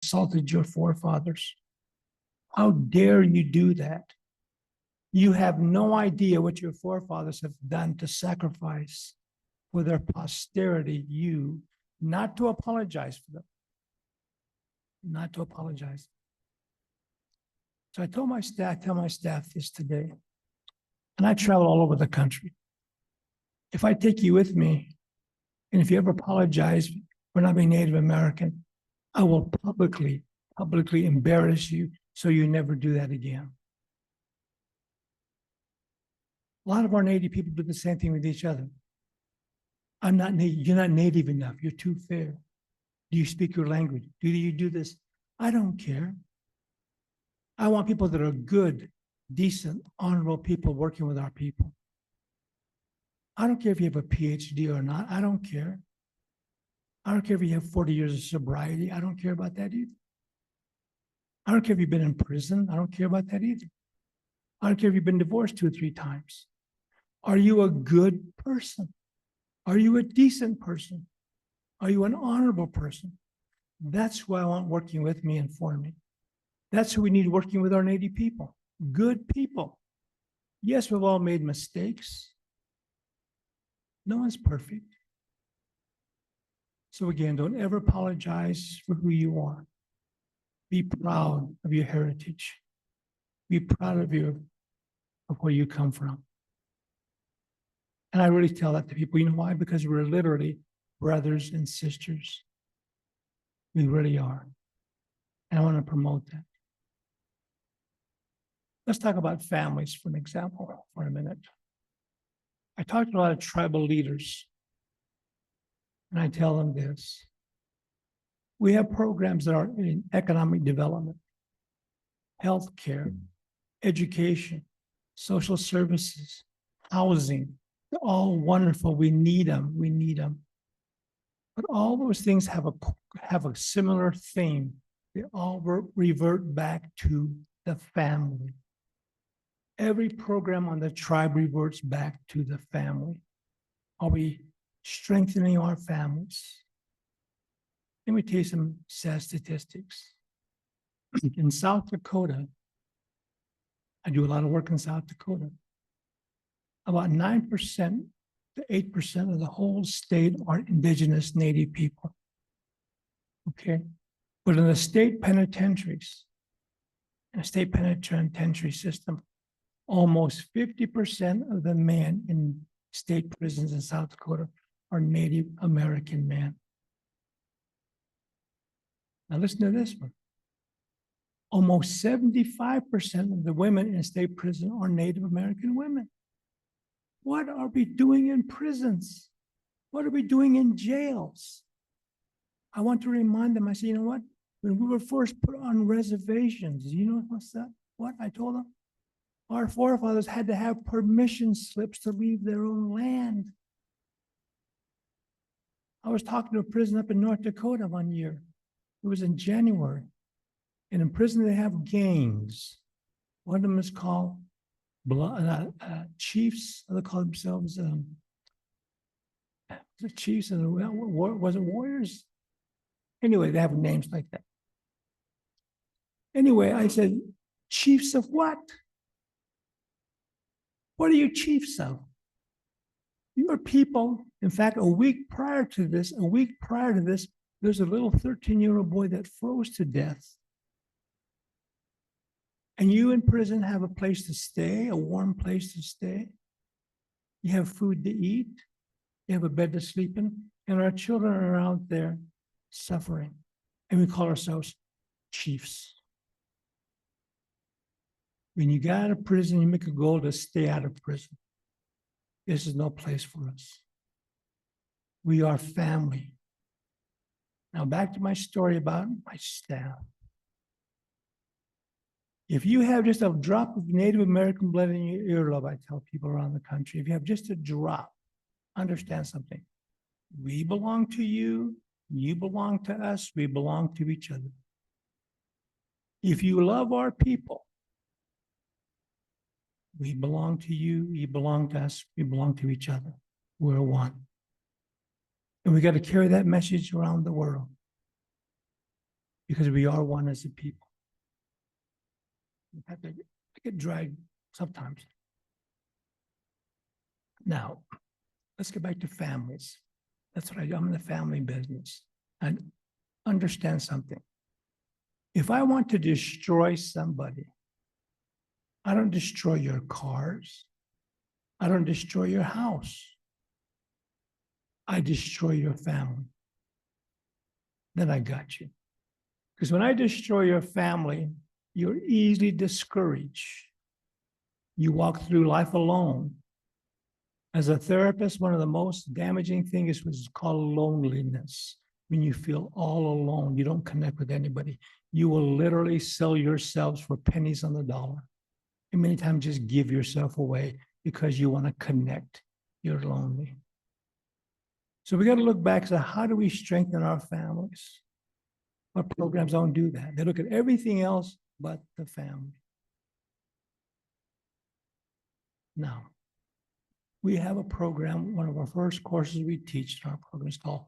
insulted your forefathers. How dare you do that? You have no idea what your forefathers have done to sacrifice for their posterity, you, not to apologize for them. Not to apologize. So I tell my staff this today, and I travel all over the country. If I take you with me, and if you ever apologize for not being Native American, I will publicly embarrass you so you never do that again. A lot of our Native people do the same thing with each other. I'm not Native. You're not Native enough. You're too fair. Do you speak your language? Do you do this? I don't care. I want people that are good, decent, honorable people working with our people. I don't care if you have a PhD or not. I don't care. I don't care if you have 40 years of sobriety. I don't care about that either. I don't care if you've been in prison. I don't care about that either. I don't care if you've been divorced 2 or 3 times. Are you a good person? Are you a decent person? Are you an honorable person? That's who I want working with me and for me. That's who we need working with our Native people. Good people. Yes, we've all made mistakes. No one's perfect. So again, don't ever apologize for who you are. Be proud of your heritage. Be proud of where you come from. And I really tell that to people. You know why? Because we're literally brothers and sisters. We really are. And I want to promote that. Let's talk about families for an example for a minute. I talked to a lot of tribal leaders, and I tell them this. We have programs that are in economic development, healthcare, education, social services, housing. They're all wonderful. We need them. We need them. But all those things have a similar theme. They all revert back to the family. Every program on the tribe reverts back to the family. Are we strengthening our families? Let me tell you some sad statistics. In South Dakota, I do a lot of work in South Dakota. About 9% to 8% of the whole state are indigenous Native people. Okay? But in the state penitentiaries, in a state penitentiary system, almost 50% of the men in state prisons in South Dakota are Native American men. Now listen to this one. Almost 75% of the women in state prison are Native American women. What are we doing in prisons? What are we doing in jails? I want to remind them, I say, you know what? When we were first put on reservations, you know what's that? What I told them? Our forefathers had to have permission slips to leave their own land. I was talking to a prison up in North Dakota one year. It was in January. And in prison, they have gangs. One of them is called chiefs. They call themselves the chiefs of the was it warriors? Anyway, they have names like that. Anyway, I said, chiefs of what? What are you chiefs of? Your people, in fact, a week prior to this, there's a little 13-year-old boy that froze to death. And you in prison have a place to stay, a warm place to stay. You have food to eat. You have a bed to sleep in. And our children are out there suffering. And we call ourselves chiefs. When you get out of prison, you make a goal to stay out of prison. This is no place for us. We are family. Now back to my story about my staff. If you have just a drop of Native American blood in your earlobe, I tell people around the country, if you have just a drop, understand something. We belong to you, you belong to us, we belong to each other. If you love our people, we belong to you, you belong to us, we belong to each other. We're one. And we got to carry that message around the world. because we are one as a people. In fact, I get dragged sometimes. Now, let's get back to families. That's what I do. I'm in the family business. And understand something. If I want to destroy somebody, I don't destroy your cars. I don't destroy your house. I destroy your family. Then I got you. Because when I destroy your family, you're easily discouraged. You walk through life alone. As a therapist, one of the most damaging things is called loneliness. When you feel all alone, you don't connect with anybody. You will literally sell yourselves for pennies on the dollar. And many times just give yourself away because you want to connect. You're lonely. So we got to look back and say, how do we strengthen our families? What programs don't do that? They look at everything else but the family. Now, we have a program, one of our first courses we teach in our program is called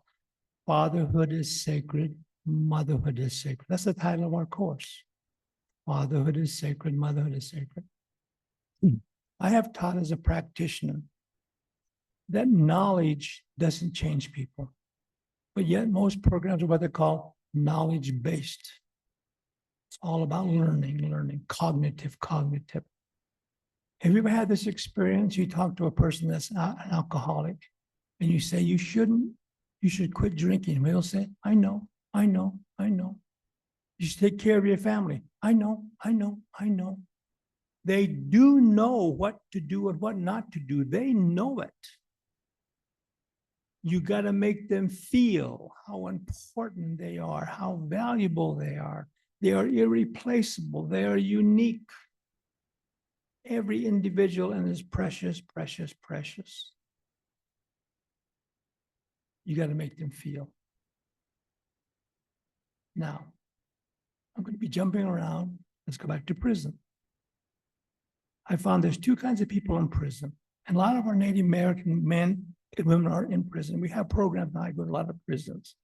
Fatherhood is Sacred, Motherhood is Sacred. That's the title of our course. Fatherhood is sacred, motherhood is sacred. I have taught as a practitioner that knowledge doesn't change people, but yet most programs are what they call knowledge-based. It's all about learning, cognitive. Have you ever had this experience? You talk to a person that's an alcoholic and you say, you should quit drinking. And they'll say, I know. You should take care of your family. I know. They do know what to do and what not to do. They know it. You got to make them feel how important they are, how valuable they are. They are irreplaceable. They are unique. Every individual is precious. You got to make them feel. Now, I'm going to be jumping around. Let's go back to prison. I found there's two kinds of people in prison. And a lot of our Native American men and women are in prison. We have programs now. I go to a lot of prisons.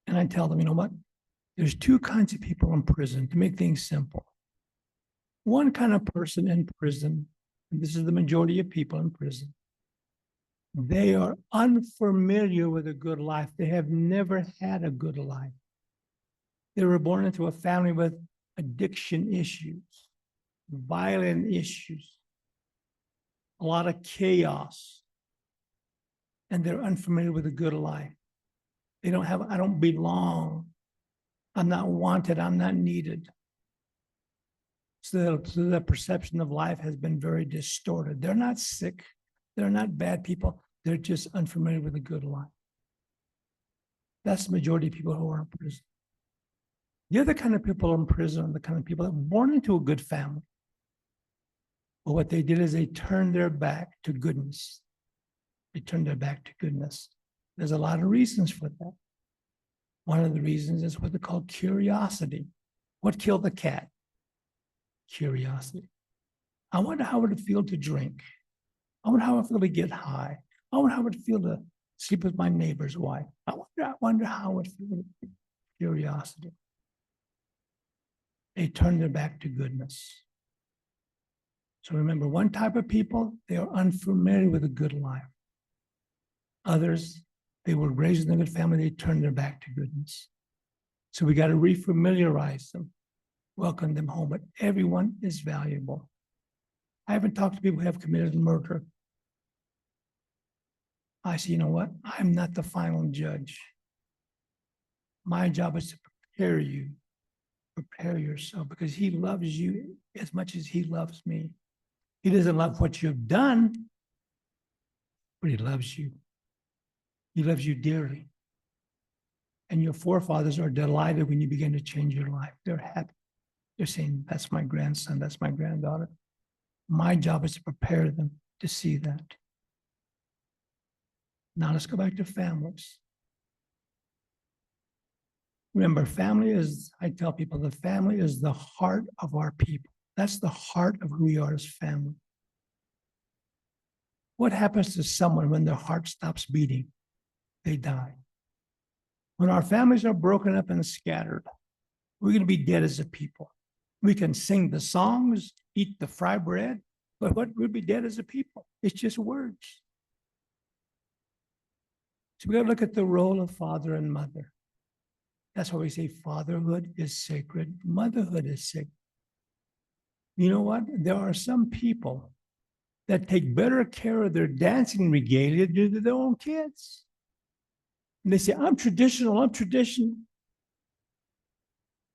And I tell them, you know what? There's two kinds of people in prison to make things simple. One kind of person in prison, and this is the majority of people in prison, they are unfamiliar with a good life. They have never had a good life. They were born into a family with addiction issues, violent issues, a lot of chaos, and they're unfamiliar with a good life. They don't have, I don't belong. I'm not wanted. I'm not needed. So the perception of life has been very distorted. They're not sick. They're not bad people. They're just unfamiliar with a good life. That's the majority of people who are in prison. The other kind of people in prison are the kind of people that were born into a good family. But what they did is they turned their back to goodness. They turned their back to goodness. There's a lot of reasons for that. One of the reasons is what they call curiosity. What killed the cat? Curiosity. I wonder how it would feel to drink. I wonder how it would feel to get high. I wonder how it would feel to sleep with my neighbor's wife. I wonder how it would feel. Curiosity. They turn their back to goodness. So remember, one type of people, they are unfamiliar with a good life. Others, they were raised in a good family, they turn their back to goodness. So we got to refamiliarize them, welcome them home, but everyone is valuable. I haven't talked to people who have committed murder. I say, you know what? I'm not the final judge. My job is to prepare you. Prepare yourself because he loves you as much as he loves me. He doesn't love what you've done, but he loves you. He loves you dearly. And your forefathers are delighted when you begin to change your life. They're happy. They're saying, that's my grandson, that's my granddaughter. My job is to prepare them to see that. Now let's go back to families. Remember, family is, I tell people, the family is the heart of our people. That's the heart of who we are as family. What happens to someone when their heart stops beating? They die. When our families are broken up and scattered, we're going to be dead as a people. We can sing the songs, eat the fry bread, but what we'll be dead as a people? It's just words. So we got to look at the role of father and mother. That's why we say fatherhood is sacred, motherhood is sacred. You know what? There are some people that take better care of their dancing regalia than their own kids. And they say, I'm traditional,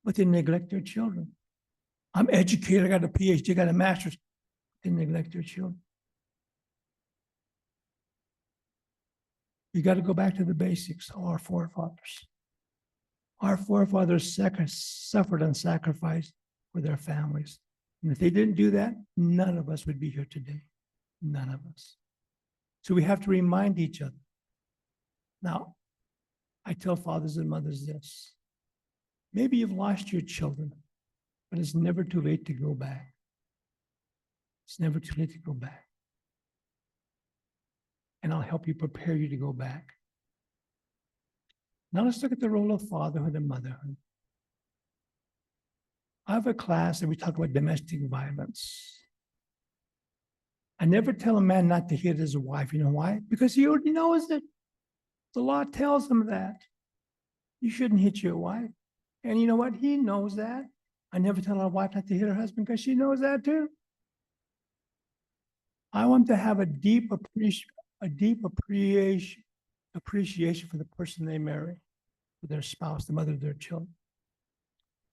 but they neglect their children. I'm educated, I got a PhD, I got a master's. They neglect their children. You got to go back to the basics of our forefathers. Our forefathers suffered and sacrificed for their families. And if they didn't do that, none of us would be here today. None of us. So we have to remind each other. Now, I tell fathers and mothers this. Maybe you've lost your children, but it's never too late to go back. It's never too late to go back. And I'll help you prepare you to go back. Now let's look at the role of fatherhood and motherhood. I have a class and we talk about domestic violence. I never tell a man not to hit his wife. You know why? Because he already knows it. The law tells him that. You shouldn't hit your wife. And you know what? He knows that. I never tell a wife not to hit her husband because she knows that too. I want to have a deep appreciation for the person they marry, for their spouse, the mother of their children.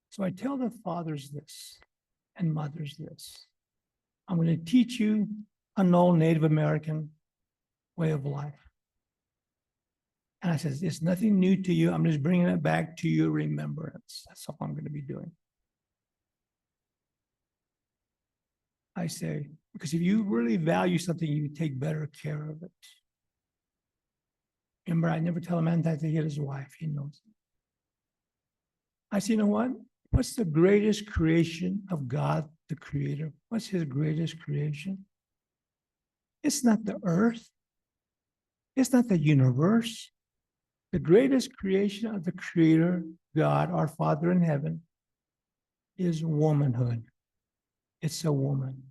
So I tell the fathers this and mothers this. I'm going to teach you an old Native American way of life. And I says, it's nothing new to you. I'm just bringing it back to your remembrance. That's all I'm going to be doing. I say, because if you really value something, you take better care of it. Remember, I never tell a man that to hit his wife. He knows it. I say, you know what? What's the greatest creation of God, the Creator? What's his greatest creation? It's not the earth. It's not the universe. The greatest creation of the Creator, God, our Father in heaven, is womanhood. It's a woman.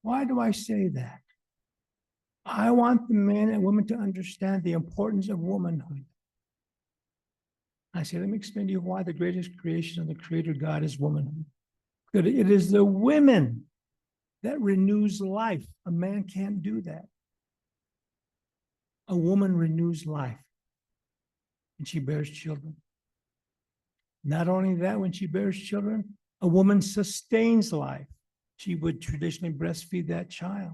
Why do I say that? I want the men and women to understand the importance of womanhood. I say, let me explain to you why the greatest creation of the Creator God is womanhood. Because it is the women that renews life. A man can't do that. A woman renews life, and she bears children. Not only that, when she bears children, a woman sustains life. She would traditionally breastfeed that child.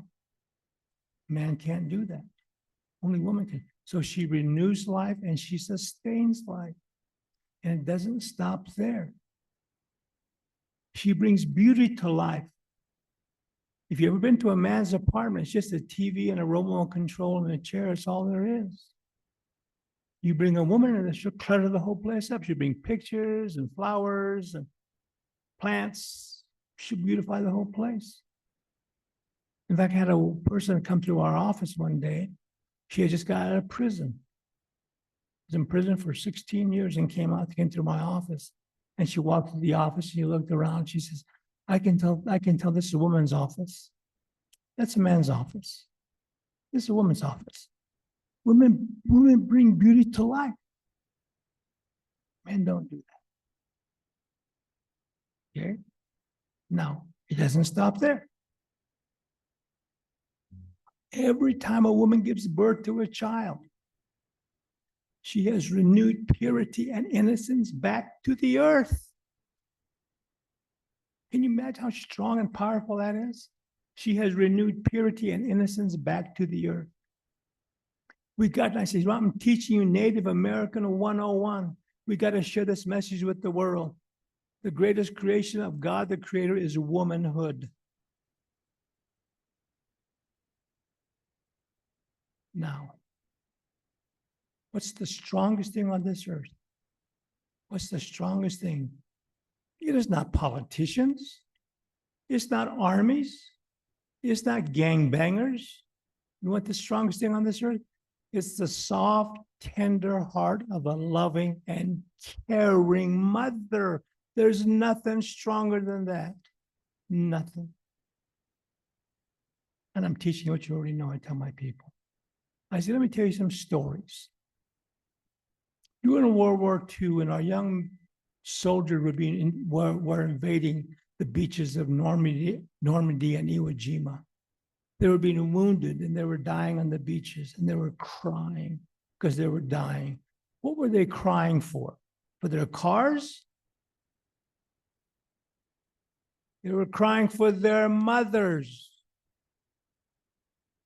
Man can't do that. Only woman can. So she renews life and she sustains life. And it doesn't stop there. She brings beauty to life. If you've ever been to a man's apartment, it's just a TV and a remote control and a chair. It's all there is. You bring a woman in and she'll clutter the whole place up. She'll bring pictures and flowers and plants. She'll beautify the whole place. In fact, I had a person come to our office one day. She had just got out of prison. Was in prison for 16 years and came through my office. And she walked to the office and she looked around. She says, I can tell this is a woman's office. That's a man's office. This is a woman's office. Women bring beauty to life. Men don't do that. Okay? Now, it doesn't stop there. Every time a woman gives birth to a child, she has renewed purity and innocence back to the earth. Can you imagine how strong and powerful that is? She has renewed purity and innocence back to the earth. I say, well, I'm teaching you Native American 101. We got to share this message with the world. The greatest creation of God, the Creator, is womanhood. Now, what's the strongest thing on this earth? What's the strongest thing? It is not politicians. It's not armies. It's not gangbangers. You know what the strongest thing on this earth? It's the soft, tender heart of a loving and caring mother. There's nothing stronger than that. Nothing. And I'm teaching what you already know. I tell my people. I say, let me tell you some stories. During World War II, when our young soldiers were invading the beaches of Normandy and Iwo Jima, they were being wounded and they were dying on the beaches and they were crying because they were dying. What were they crying for? For their cars? They were crying for their mothers.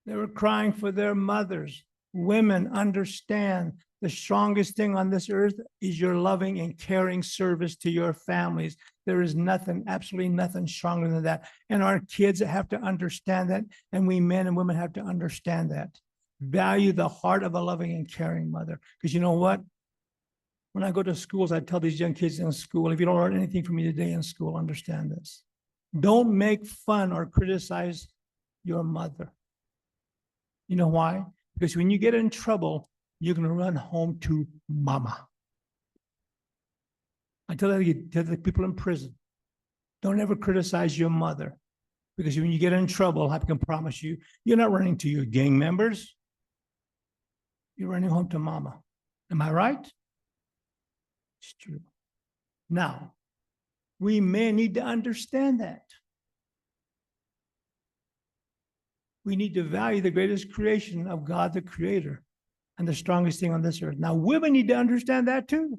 They were crying for their mothers. Women, understand the strongest thing on this earth is your loving and caring service to your families. There is nothing, absolutely nothing stronger than that. And our kids have to understand that. And we men and women have to understand that. Value the heart of a loving and caring mother. Because you know what? When I go to schools, I tell these young kids in school, if you don't learn anything from me today in school, understand this. Don't make fun or criticize your mother. You know why? Because when you get in trouble, you're going to run home to mama. I tell the people in prison, don't ever criticize your mother. Because when you get in trouble, I can promise you, you're not running to your gang members. You're running home to mama. Am I right? It's true. Now, we men need to understand that. We need to value the greatest creation of God, the Creator, and the strongest thing on this earth. Now, women need to understand that too.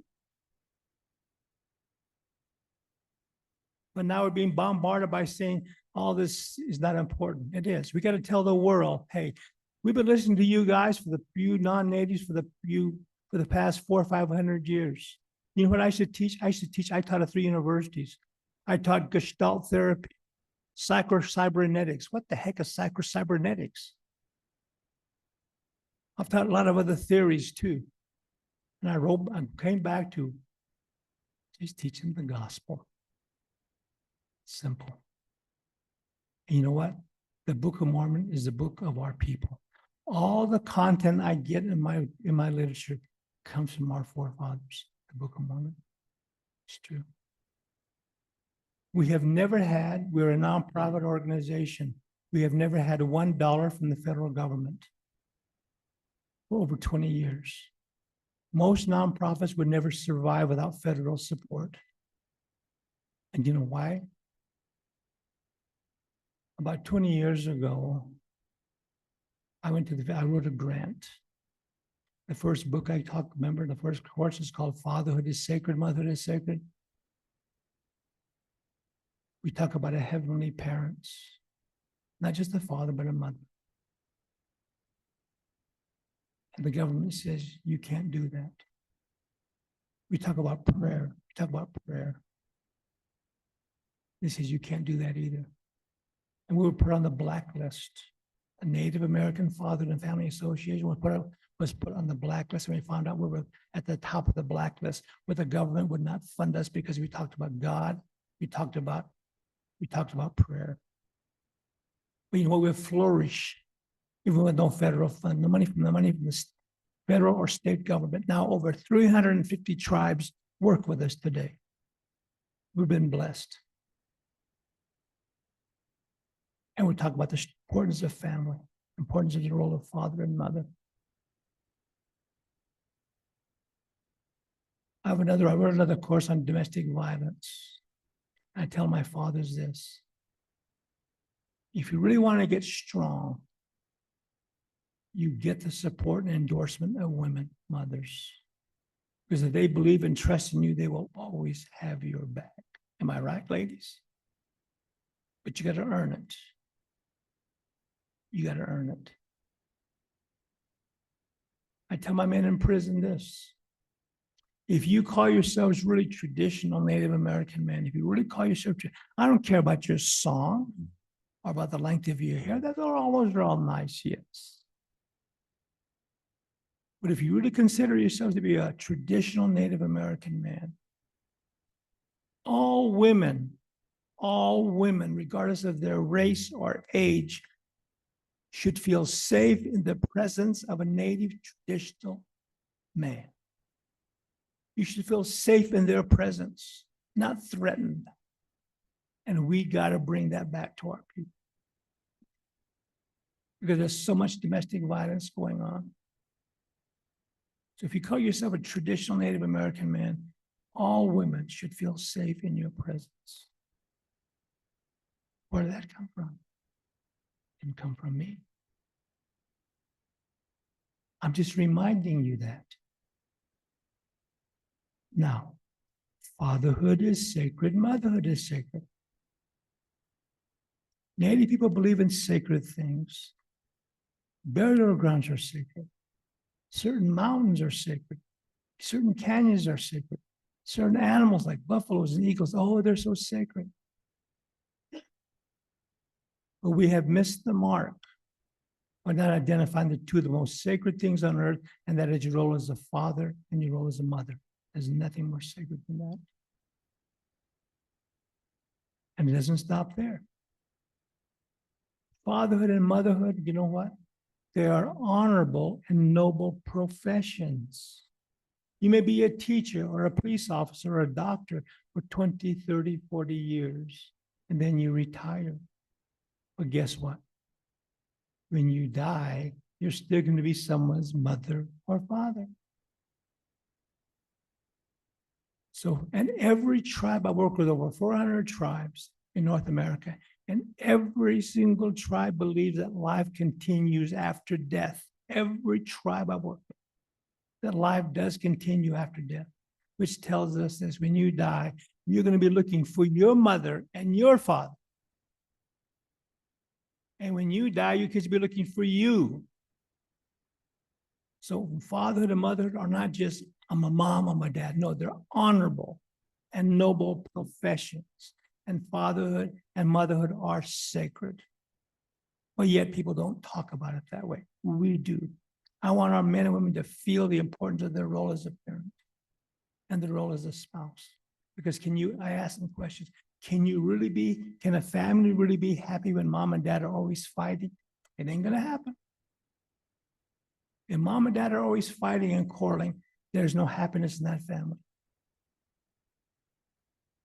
But now we're being bombarded by saying all this is not important. It is. We got to tell the world, hey, we've been listening to you guys for the few non-natives for the past 400 or 500 years. You know what I should teach? I taught at 3 universities. I taught Gestalt therapy, psychocybernetics. What the heck is psychocybernetics? I've taught a lot of other theories too. And I came back to just teaching the gospel. Simple. And you know what? The Book of Mormon is the book of our people. All the content I get in my literature comes from our forefathers, the Book of Mormon. It's true. We're a nonprofit organization. We have never had $1 from the federal government for over 20 years. Most nonprofits would never survive without federal support. And you know why? About 20 years ago, I wrote a grant. The first book the first course is called Fatherhood is Sacred, Motherhood is Sacred. We talk about a heavenly parents, not just a father, but a mother. And the government says, you can't do that. We talk about prayer. They says, you can't do that either. And we were put on the blacklist. The Native American Father and Family Association was put on the blacklist, and we found out we were at the top of the blacklist, where the government would not fund us because we talked about God, we talked about prayer. But you know what? We flourish even with no federal fund, no money from the federal or state government. Now over 350 tribes work with us today. We've been blessed. And we talk about the importance of family, importance of the role of father and mother. I wrote another course on domestic violence. I tell my fathers this: if you really want to get strong, you get the support and endorsement of women, mothers. Because if they believe and trust in you, they will always have your back. Am I right, ladies? But you got to earn it. You got to earn it. I tell my men in prison this: if you call yourselves really traditional Native American men, if you really call yourself, I don't care about your song or about the length of your hair. Those are all nice, yes. But if you really consider yourself to be a traditional Native American man, all women, regardless of their race or age, should feel safe in the presence of a native traditional man. You should feel safe in their presence, not threatened. And we got to bring that back to our people. Because there's so much domestic violence going on. So if you call yourself a traditional Native American man, all women should feel safe in your presence. Where did that come from? It didn't come from me. I'm just reminding you that. Now, fatherhood is sacred, motherhood is sacred. Native people believe in sacred things. Burial grounds are sacred. Certain mountains are sacred. Certain canyons are sacred. Certain animals like buffaloes and eagles, oh, they're so sacred. But we have missed the mark by not identifying the two of the most sacred things on earth, and that is your role as a father and your role as a mother. There's nothing more sacred than that. And it doesn't stop there. Fatherhood and motherhood, you know what? They are honorable and noble professions. You may be a teacher or a police officer or a doctor for 20, 30, 40 years, and then you retire. But guess what? When you die, you're still going to be someone's mother or father. So, and every tribe, I work with over 400 tribes in North America, and every single tribe believes that life continues after death. Every tribe I work with, that life does continue after death, which tells us that when you die, you're going to be looking for your mother and your father. And when you die, your kids will be looking for you. So fatherhood and motherhood are not just, I'm a mom, I'm a dad. No, they're honorable and noble professions. And fatherhood and motherhood are sacred. But yet people don't talk about it that way. We do. I want our men and women to feel the importance of their role as a parent and their role as a spouse. Because I ask them questions, can a family really be happy when mom and dad are always fighting? It ain't gonna happen. If mom and dad are always fighting and quarreling, there's no happiness in that family.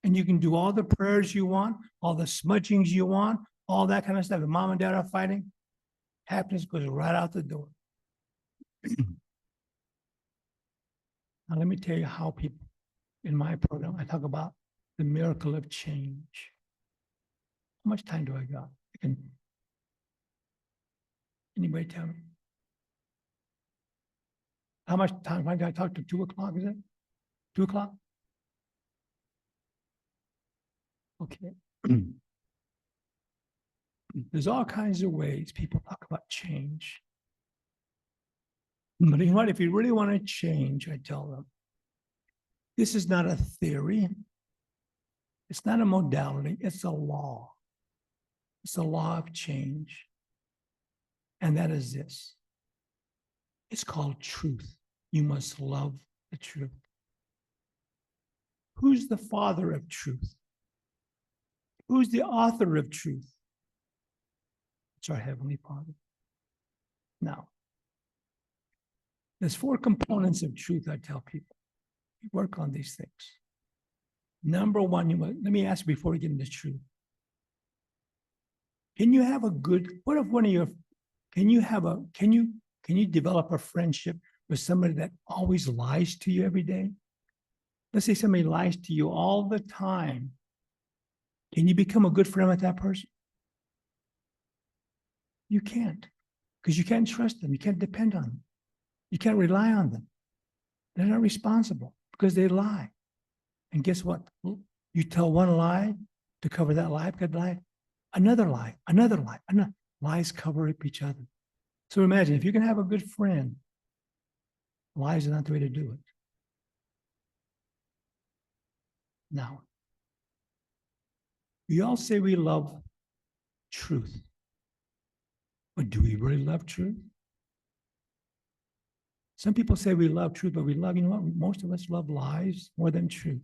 And you can do all the prayers you want, all the smudgings you want, all that kind of stuff. If mom and dad are fighting, happiness goes right out the door. Now, let me tell you how people, in my program, I talk about the miracle of change. How much time do I got? Anybody tell me? How much time have I got to talk to 2 o'clock, is it? 2 o'clock? Okay. There's all kinds of ways people talk about change. But you know what? If you really want to change, I tell them, this is not a theory. It's not a modality. It's a law. It's a law of change. And that is this. It's called truth. You must love the truth. Who's the father of truth? Who's the author of truth? It's our Heavenly Father. Now, there's 4 components of truth I tell people. You work on these things. Number 1, let me ask you before we get into truth. Can you have a good, what if one of your, can you develop a friendship with somebody that always lies to you every day? Let's say somebody lies to you all the time. Can you become a good friend with that person? You can't, because you can't trust them. You can't depend on them. You can't rely on them. They're not responsible because they lie. And guess what? You tell one lie to cover that lie, another lie, another lie. Lies cover up each other. So imagine if you can have a good friend, lies are not the way to do it. Now, we all say we love truth. But do we really love truth? Some people say we love truth, but we love, you know what? Most of us love lies more than truth.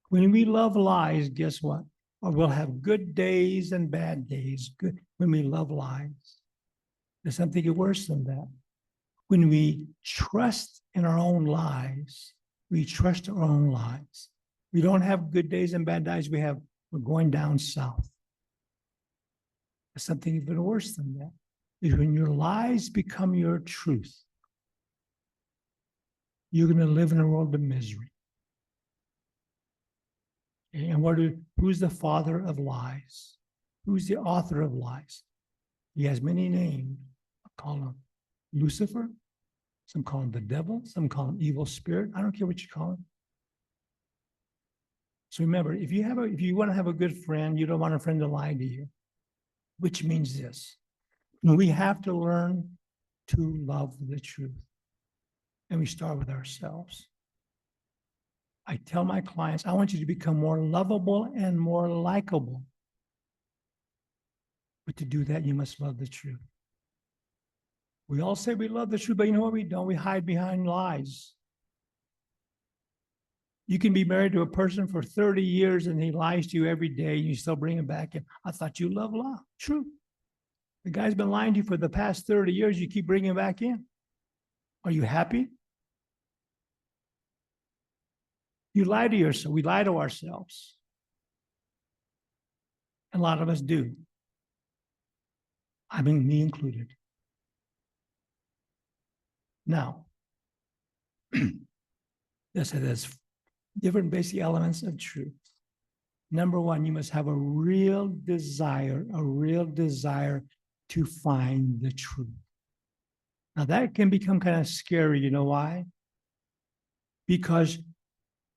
When we love lies, guess what? Or we'll have good days and bad days. Good when we love lies. There's something worse than that. When we trust in our own lies, we trust our own lies. We don't have good days and bad days. We're going down south. There's something even worse than that. Is when your lies become your truth, you're going to live in a world of misery. And who's the father of lies? Who's the author of lies? He has many names. I call him Lucifer. Some call him the devil. Some call him evil spirit. I don't care what you call him. So remember, if you want to have a good friend, you don't want a friend to lie to you, which means this. We have to learn to love the truth. And we start with ourselves. I tell my clients, I want you to become more lovable and more likable. But to do that, you must love the truth. We all say we love the truth, but you know what we don't? We hide behind lies. You can be married to a person for 30 years and he lies to you every day and you still bring him back in. I thought you loved truth. The guy's been lying to you for the past 30 years. You keep bringing him back in. Are you happy? You lie to yourself. We lie to ourselves. And a lot of us do. I mean, me included. Now, there's different basic elements of truth. Number one, you must have a real desire to find the truth. Now that can become kind of scary. You know why? Because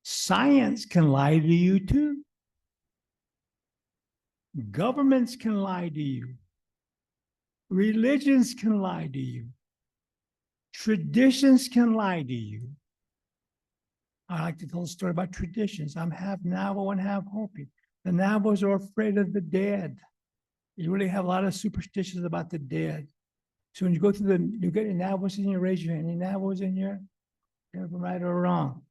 science can lie to you too. Governments can lie to you. Religions can lie to you. Traditions can lie to you. I like to tell a story about traditions. I'm half Navajo and half Hopi. The Navajos are afraid of the dead. You really have a lot of superstitions about the dead. So when you go through you get your Navajos in, you raise your hand. Any Navajos in here? Right or wrong?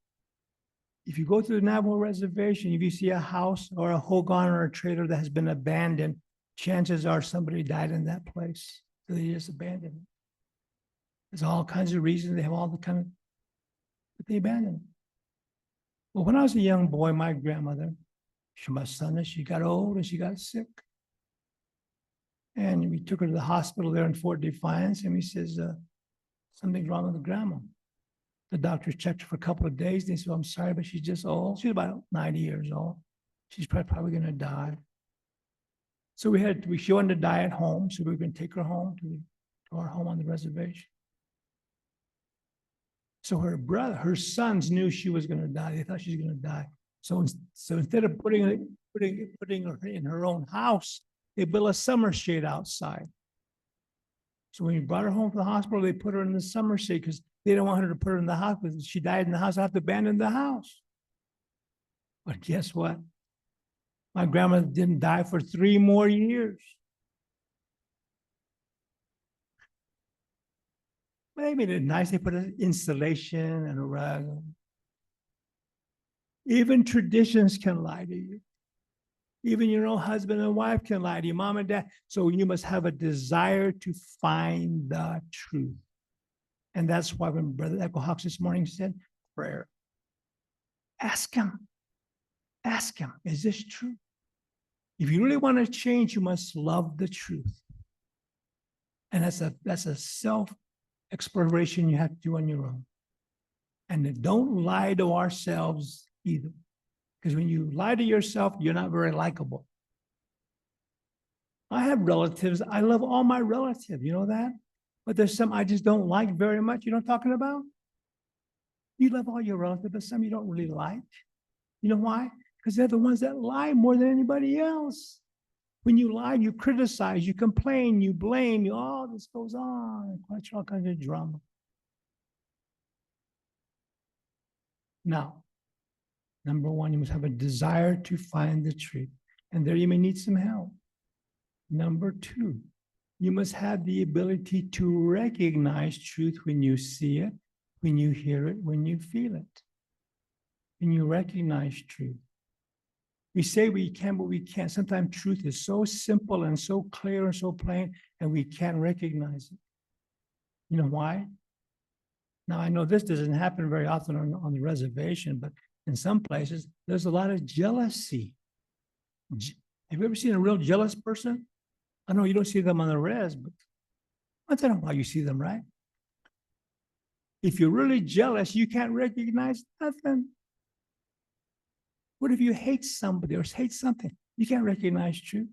If you go to the Navajo reservation, if you see a house or a hogan or a trailer that has been abandoned, chances are somebody died in that place. So they just abandoned it. There's all kinds of reasons. They have all the kind of, but they abandoned it. Well, when I was a young boy, my grandmother, she got old and she got sick. And we took her to the hospital there in Fort Defiance, and we says, something's wrong with the grandma. The doctors checked her for a couple of days. They said, I'm sorry, but she's just old. She's about 90 years old. She's probably going to die. So she wanted to die at home, so we were going to take her home to our home on the reservation. So her sons knew she was going to die. They thought she was going to die. So instead of putting her in her own house, they built a summer shade outside. So when we brought her home from the hospital, they put her in the summer shade because they didn't want her to put her in the house. Because if she died in the house, I have to abandon the house. But guess what? My grandmother didn't die for 3 more years. They made it nice. They put an installation and a rug. Even traditions can lie to you. Even your own husband and wife can lie to you, mom and dad. So you must have a desire to find the truth. And that's why when Brother Echo Hawks this morning said, prayer. Ask him, is this true? If you really want to change, you must love the truth. And that's a self-exploration you have to do on your own. And don't lie to ourselves either. Because when you lie to yourself, you're not very likable. I have relatives. I love all my relatives. You know that? But there's some I just don't like very much. You know what I'm talking about? You love all your relatives, but some you don't really like. You know why? Because they're the ones that lie more than anybody else. When you lie, you criticize, you complain, you blame, all this goes on. All kinds of drama. Now, number one, you must have a desire to find the truth. And there you may need some help. Number two, you must have the ability to recognize truth when you see it, when you hear it, when you feel it. When you recognize truth. We say we can, but we can't. Sometimes truth is so simple and so clear and so plain, and we can't recognize it. You know why? Now, I know this doesn't happen very often on the reservation, but in some places, there's a lot of jealousy. Have you ever seen a real jealous person? I know you don't see them on the res, but I don't know why you see them, right? If you're really jealous, you can't recognize nothing. What if you hate somebody or hate something? You can't recognize truth.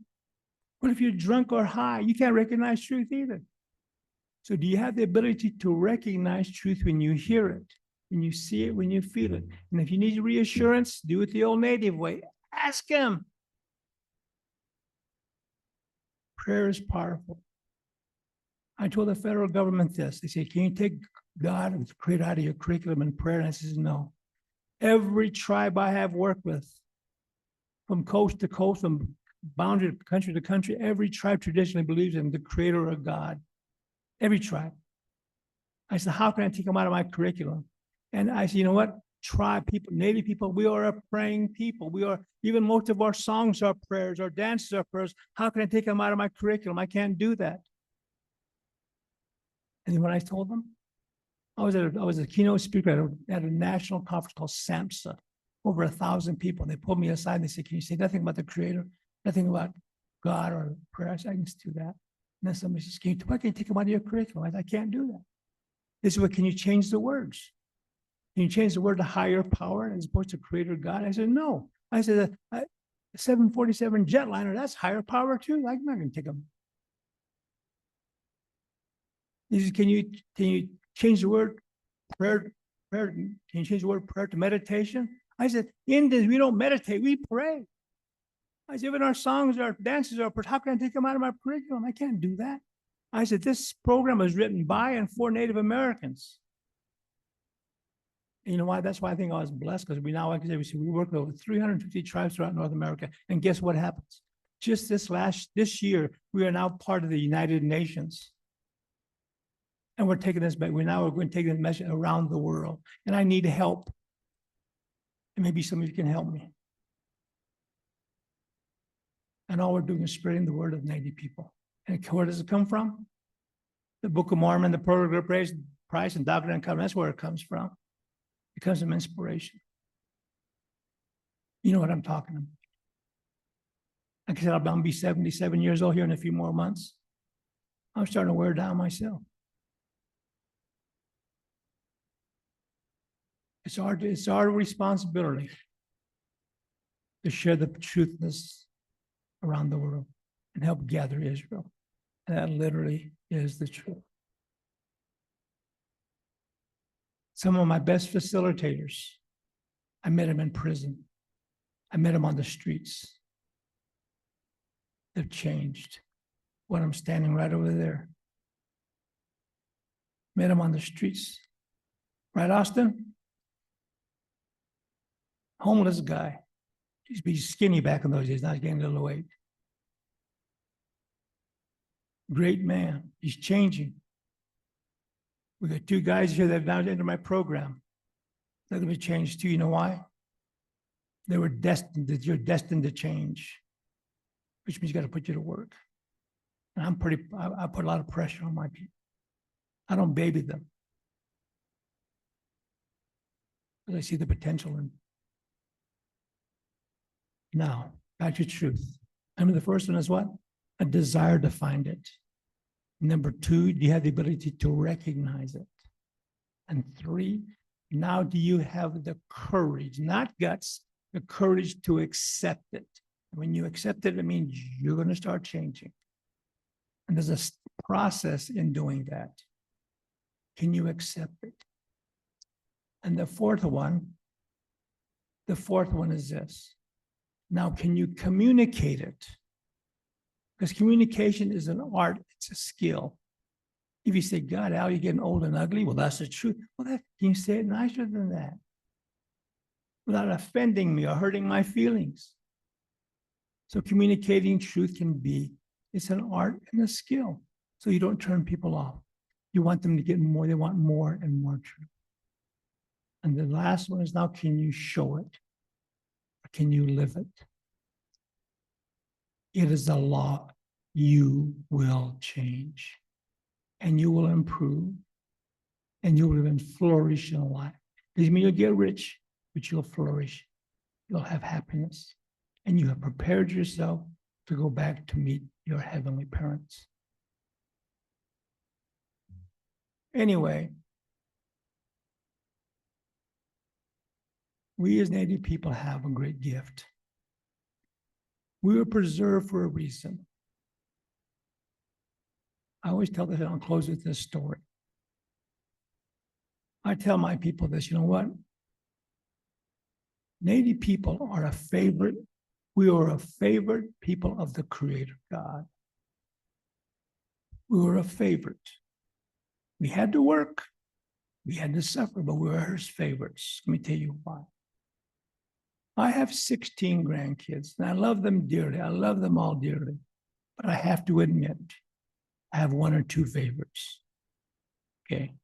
What if you're drunk or high? You can't recognize truth either. So do you have the ability to recognize truth when you hear it, when you see it, when you feel it? And if you need reassurance, do it the old native way. Ask him. Prayer is powerful. I told the federal government this. They say, can you take God and create out of your curriculum in prayer? And I says, no. Every tribe I have worked with, from coast to coast, from boundary country to country, every tribe traditionally believes in the creator of God. Every tribe. I said, how can I take them out of my curriculum? And I said, you know what? Tribe people, Native people, we are a praying people. We are, even most of our songs are prayers, our dances are prayers. How can I take them out of my curriculum? I can't do that. And when I told them, I was a keynote speaker at a national conference called SAMHSA, over 1,000 people. They pulled me aside and they said, can you say nothing about the creator, nothing about God or prayer? I said, I can do that. And then somebody says, why can't you take them out of your curriculum? I said, I can't do that. This is what, can you change the words? Can you change the word to higher power as opposed to creator God? I said, no. I said, a 747 jetliner, that's higher power too. I'm not going to take them. He said, can you change the word prayer? Can you change the word prayer to meditation? I said, Indians, we don't meditate, we pray. I said, even our songs, our dances, how can I take them out of my curriculum? I can't do that. I said, this program was written by and for Native Americans. And you know why? That's why I think I was blessed, because we now, like I said, we work with over 350 tribes throughout North America. And guess what happens? Just this year, we are now part of the United Nations. And we're taking this back. We're going to take this message around the world. And I need help. And maybe some of you can help me. And all we're doing is spreading the word of Native people. And where does it come from? The Book of Mormon, the Pearl of Great Price, and Doctrine and Covenant. That's where it comes from. It comes from inspiration. You know what I'm talking about. Like I said, I'm going to be 77 years old here in a few more months. I'm starting to wear down myself. It's our responsibility to share the truthness around the world and help gather Israel. And that literally is the truth. Some of my best facilitators, I met them in prison. I met them on the streets. They've changed. When I'm standing right over there. Met them on the streets. Right, Austin? Homeless guy. He used to be skinny back in those days. Now he's getting a little weight. Great man. He's changing. We got two guys here that have now entered my program. They're going to change too. You know why? They were destined. You're destined to change, which means you got to put you to work. And I put a lot of pressure on my people. I don't baby them. Because I see the potential in them. Now, back to truth. Remember, the first one is what? A desire to find it. Number two, do you have the ability to recognize it? And three, now do you have the courage, not guts, the courage to accept it? And when you accept it, it means you're going to start changing. And there's a process in doing that. Can you accept it? And the fourth one is this. Now, can you communicate it? Because communication is an art, it's a skill. If you say, God, Al, you're getting old and ugly, well, that's the truth. Well, can you say it nicer than that? Without offending me or hurting my feelings. So communicating truth it's an art and a skill. So you don't turn people off. You want them to get more, they want more and more truth. And the last one is now, can you show it? Or can you live it? It is a law. You will change. and you will improve, and you will even flourish in life. Doesn't mean you'll get rich, but you'll flourish. You'll have happiness, and you have prepared yourself to go back to meet your heavenly parents. Anyway, we as Native people have a great gift. We were preserved for a reason. I always tell this, and I'll close with this story. I tell my people this, you know what? Native people are a favorite. We are a favorite people of the Creator God. We were a favorite. We had to work. We had to suffer, but we were His favorites. Let me tell you why. I have 16 grandkids, and I love them dearly. I love them all dearly. But I have to admit, I have one or two favorites. Okay.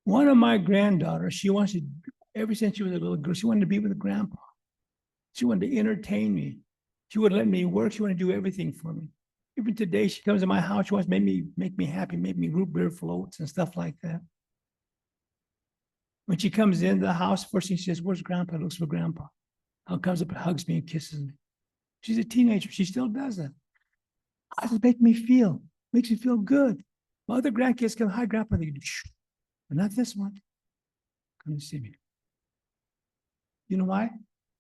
One of my granddaughters, she wants to, ever since she was a little girl, she wanted to be with grandpa. She wanted to entertain me. She would let me work. She wanted to do everything for me. Even today, she comes to my house. She wants to make me happy, make me root beer floats and stuff like that. When she comes into the house, first thing she says, "Where's grandpa?" Looks for grandpa. He comes up and hugs me and kisses me. She's a teenager. She still does that. How does it make me feel? Makes me feel good. My other grandkids come, "Hi, grandpa." They go, "Shh." But not this one. Come to see me. You know why?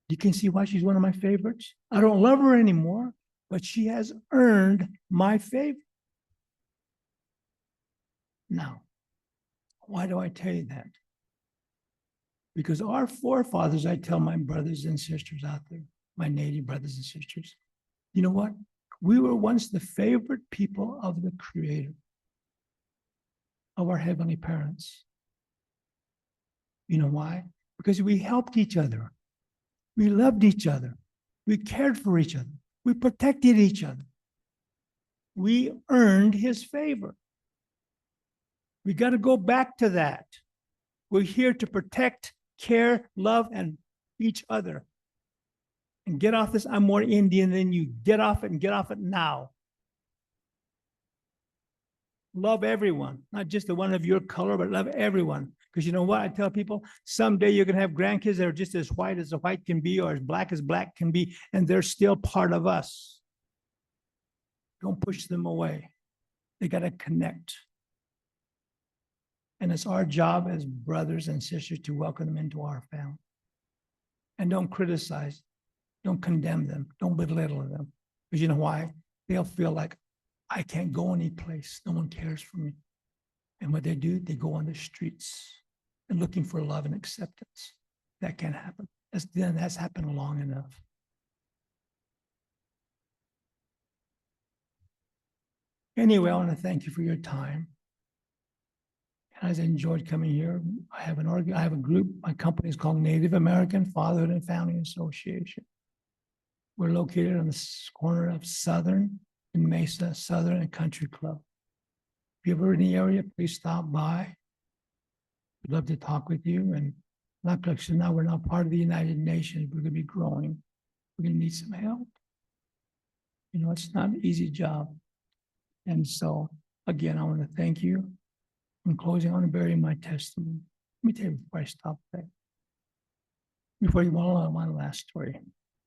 You can see why she's one of my favorites. I don't love her anymore, but she has earned my favor. Now, why do I tell you that? Because our forefathers, I tell my brothers and sisters out there, my Native brothers and sisters, you know what? We were once the favorite people of the Creator, of our heavenly parents. You know why? Because we helped each other. We loved each other. We cared for each other. We protected each other. We earned His favor. We got to go back to that. We're here to protect, care, love, and each other. And get off this, "I'm more Indian than you." Get off it, and get off it now. Love everyone, not just the one of your color, but love everyone. Because you know what? I tell people, someday you're going to have grandkids that are just as white as a white can be, or as black can be, and they're still part of us. Don't push them away. They got to connect. And it's our job as brothers and sisters to welcome them into our family. And don't criticize, don't condemn them, don't belittle them. Because you know why? They'll feel like, I can't go any place. No one cares for me. And what they do, they go on the streets and looking for love and acceptance. That can't happen. That's happened long enough. Anyway, I want to thank you for your time. And as I enjoyed coming here, I have a group. My company is called Native American Fatherhood and Family Association. We're located on the corner of Southern and Mesa, Southern and Country Club. If you're ever in the area, please stop by. We'd love to talk with you. And like I said, now we're not part of the United Nations. We're going to be growing. We're going to need some help. You know, it's not an easy job. And so, again, I want to thank you. In closing, I want to bury my testimony. Let me tell you before I stop there. Before you want one last story.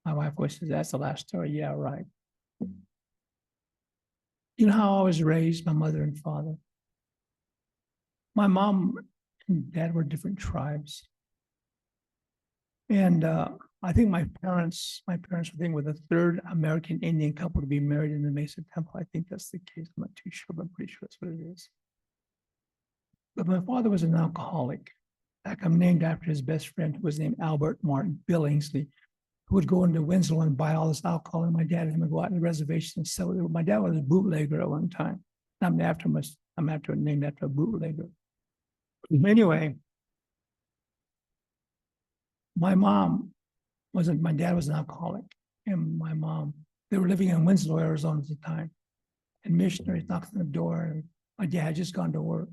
My wife always says, "That's the last story." Yeah, right. You know how I was raised, my mother and father? My mom and dad were different tribes. And I think my parents were thinking with a third American Indian couple to be married in the Mesa Temple. I think that's the case. I'm not too sure, but I'm pretty sure that's what it is. But my father was an alcoholic. In fact, I'm named after his best friend, who was named Albert Martin Billingsley, who would go into Winslow and buy all this alcohol. And my dad and him would go out on the reservation and sell it. My dad was a bootlegger at one time. I'm named after a bootlegger. Anyway, my dad was an alcoholic. And my mom, they were living in Winslow, Arizona at the time. And missionaries knocked on the door, and my dad had just gone to work.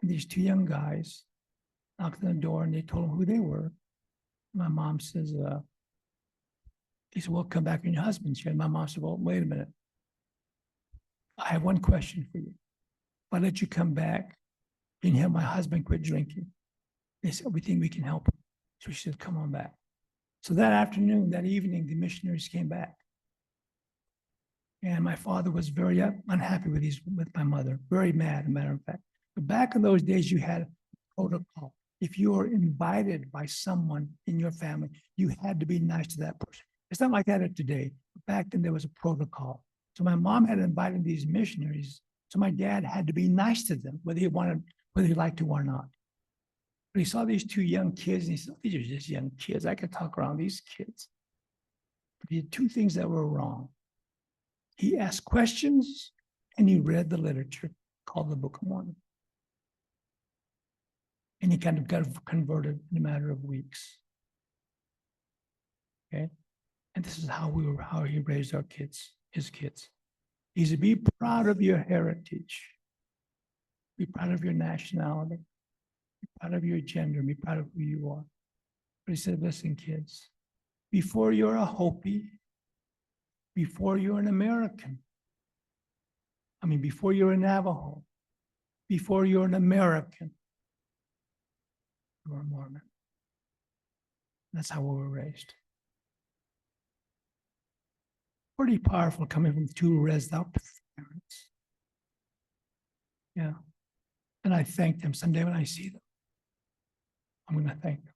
And these two young guys knocked on the door, and they told him who they were. My mom says, he said, "Well, come back in your husband's here." And my mom said, "Well, wait a minute. I have one question for you. I'll let you come back and help my husband quit drinking. They said, we think we can help him. So she said, come on back. So that afternoon, that evening, the missionaries came back. And my father was very unhappy with my mother, very mad, as a matter of fact. But back in those days, you had a protocol. If you were invited by someone in your family, you had to be nice to that person. It's not like that today. Back then, there was a protocol. So my mom had invited these missionaries. So my dad had to be nice to them, whether he liked to or not. But he saw these two young kids, and he said, oh, these are just young kids. I could talk around these kids. But he had two things that were wrong. He asked questions, and he read the literature called the Book of Mormon. And he kind of got converted in a matter of weeks. Okay? And this is how he raised our kids, his kids. He said, be proud of your heritage. Be proud of your nationality. Be proud of your gender. Be proud of who you are. But he said, listen, kids, before you're a Hopi, before you're an American, before you're a Navajo, before you're an American, you're a Mormon. That's how we were raised. Pretty powerful coming from two raised out parents. Yeah. And I thank them. Someday when I see them, I'm going to thank them.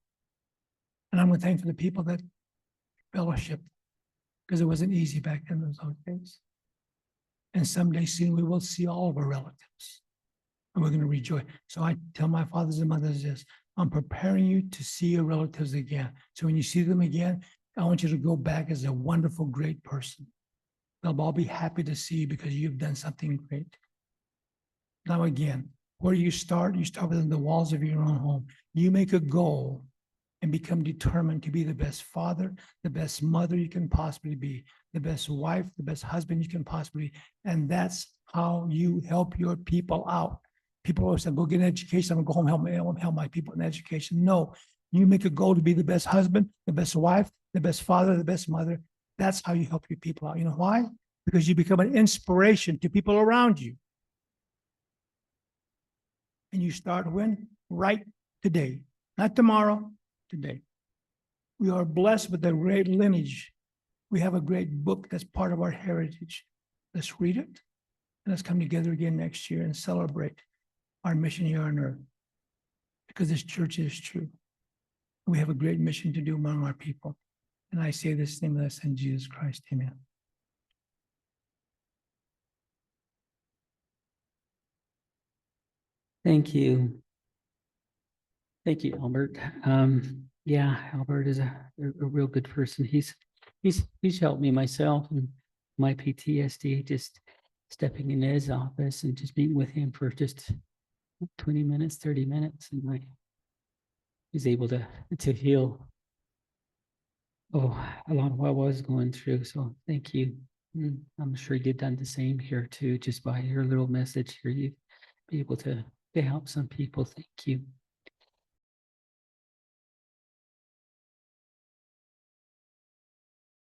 And I'm going to thank for the people that fellowship, because it wasn't easy back in those days. And someday soon we will see all of our relatives. And we're going to rejoice. So I tell my fathers and mothers this, I'm preparing you to see your relatives again. So when you see them again, I want you to go back as a wonderful, great person. They'll all be happy to see you because you've done something great. Now again, where you start within the walls of your own home. You make a goal and become determined to be the best father, the best mother you can possibly be, the best wife, the best husband you can possibly be. And that's how you help your people out. People always say, go get an education. I'm going to go home, help my people in education. No, you make a goal to be the best husband, the best wife, the best father, the best mother. That's how you help your people out. You know why? Because you become an inspiration to people around you. And you start when? Right today. Not tomorrow, today. We are blessed with a great lineage. We have a great book that's part of our heritage. Let's read it. And let's come together again next year and celebrate our mission here on earth. Because this church is true. We have a great mission to do among our people. And I say this in the name of the Son, Jesus Christ. Amen. Thank you. Thank you, Albert. Yeah, Albert is a real good person. He's helped me myself and my PTSD, just stepping in his office and just meeting with him for just 20 minutes, 30 minutes. And I was able to heal a lot of what I was going through. So thank you. I'm sure you've done the same here too, just by your little message here. You'd be able to help some people. Thank you.